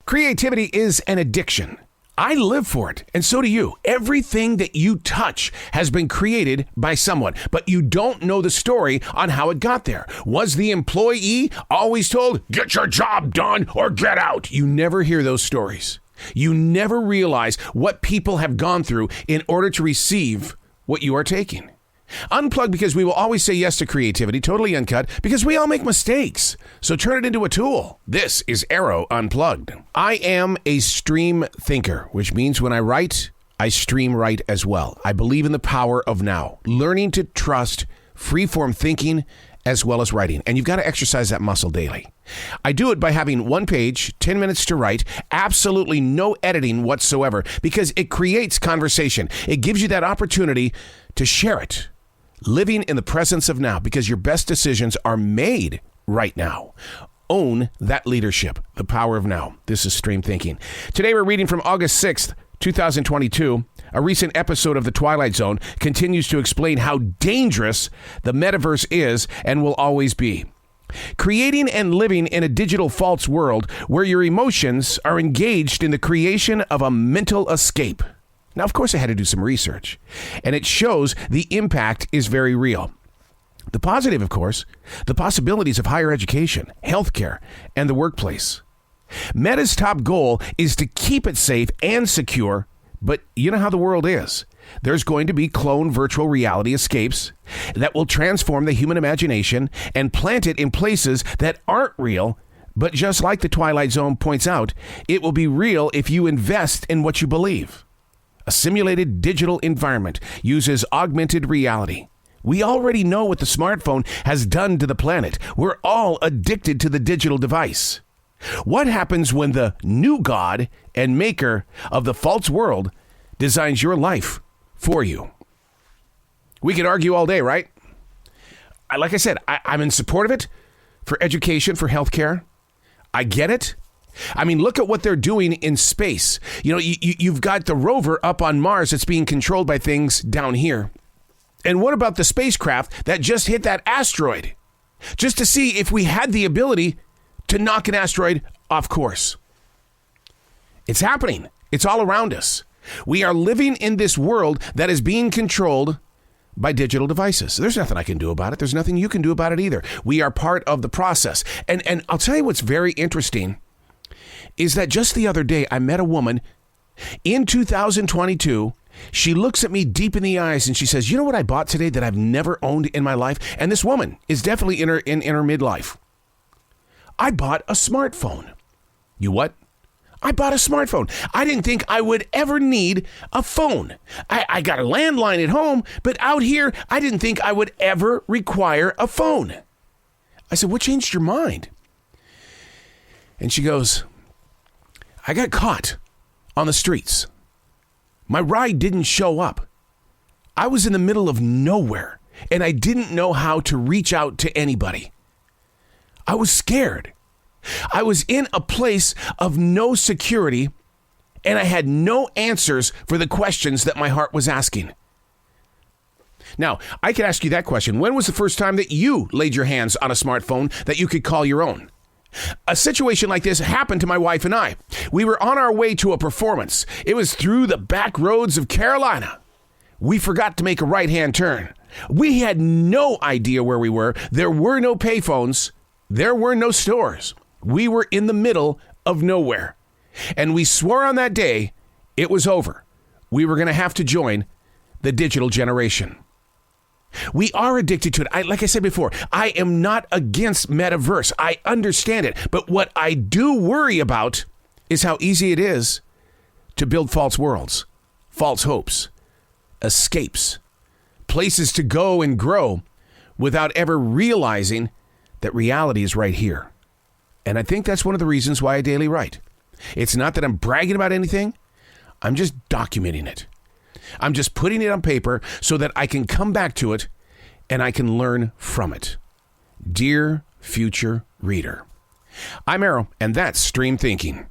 Creativity is an addiction. I live for it, and so do you. Everything that you touch has been created by someone, but you don't know the story on how it got there. Was the employee always told, get your job done or get out? You never hear those stories. You never realize what people have gone through in order to receive what you are taking. Unplugged, because we will always say yes to creativity, totally uncut, because we all make mistakes. So turn it into a tool. This is Arroe Unplugged. I am a stream thinker, which means when I write, I stream write as well. I believe in the power of now, learning to trust freeform thinking as well as writing. And you've got to exercise that muscle daily. I do it by having one page, 10 minutes to write, absolutely no editing whatsoever, because it creates conversation. It gives you that opportunity to share it. Living in the presence of now, because your best decisions are made right now. Own that leadership, the power of now. This is Stream Thinking. Today we're reading from August 6th, 2022. A recent episode of The Twilight Zone continues to explain how dangerous the metaverse is and will always be. Creating and living in a digital false world where your emotions are engaged in the creation of a mental escape. Now, of course, I had to do some research, and it shows the impact is very real. The positive, of course, the possibilities of higher education, healthcare, and the workplace. Meta's top goal is to keep it safe and secure, but you know how the world is. There's going to be clone virtual reality escapes that will transform the human imagination and plant it in places that aren't real, but just like the Twilight Zone points out, it will be real if you invest in what you believe. A simulated digital environment uses augmented reality. We already know what the smartphone has done to the planet. We're all addicted to the digital device. What happens when the new God and maker of the false world designs your life for you? We could argue all day, right? Like I said, I'm in support of it for education, for healthcare. I get it. I mean, look at what they're doing in space. You know, you've got the rover up on Mars that's being controlled by things down here. And what about the spacecraft that just hit that asteroid? Just to see if we had the ability to knock an asteroid off course. It's happening. It's all around us. We are living in this world that is being controlled by digital devices. There's nothing I can do about it. There's nothing you can do about it either. We are part of the process. And I'll tell you what's very interesting is that just the other day, I met a woman in 2022. She looks at me deep in the eyes and she says, you know what I bought today that I've never owned in my life? And this woman is definitely in her midlife. I bought a smartphone. You what? I bought a smartphone. I didn't think I would ever need a phone. I got a landline at home, but out here, I didn't think I would ever require a phone. I said, what changed your mind? And she goes, I got caught on the streets. My ride didn't show up. I was in the middle of nowhere, and I didn't know how to reach out to anybody. I was scared. I was in a place of no security, and I had no answers for the questions that my heart was asking. Now, I could ask you that question. When was the first time that you laid your hands on a smartphone that you could call your own? A situation like this happened to my wife and I. We were on our way to a performance. It was through the back roads of Carolina. We forgot to make a right-hand turn. We had no idea where we were. There were no payphones. There were no stores. We were in the middle of nowhere. And we swore on that day it was over. We were going to have to join the digital generation. We are addicted to it. Like I said before, I am not against metaverse. I understand it. But what I do worry about is how easy it is to build false worlds, false hopes, escapes, places to go and grow without ever realizing that reality is right here. And I think that's one of the reasons why I daily write. It's not that I'm bragging about anything. I'm just documenting it. I'm just putting it on paper so that I can come back to it and I can learn from it. Dear future reader, I'm Arroe, and that's Stream Thinking.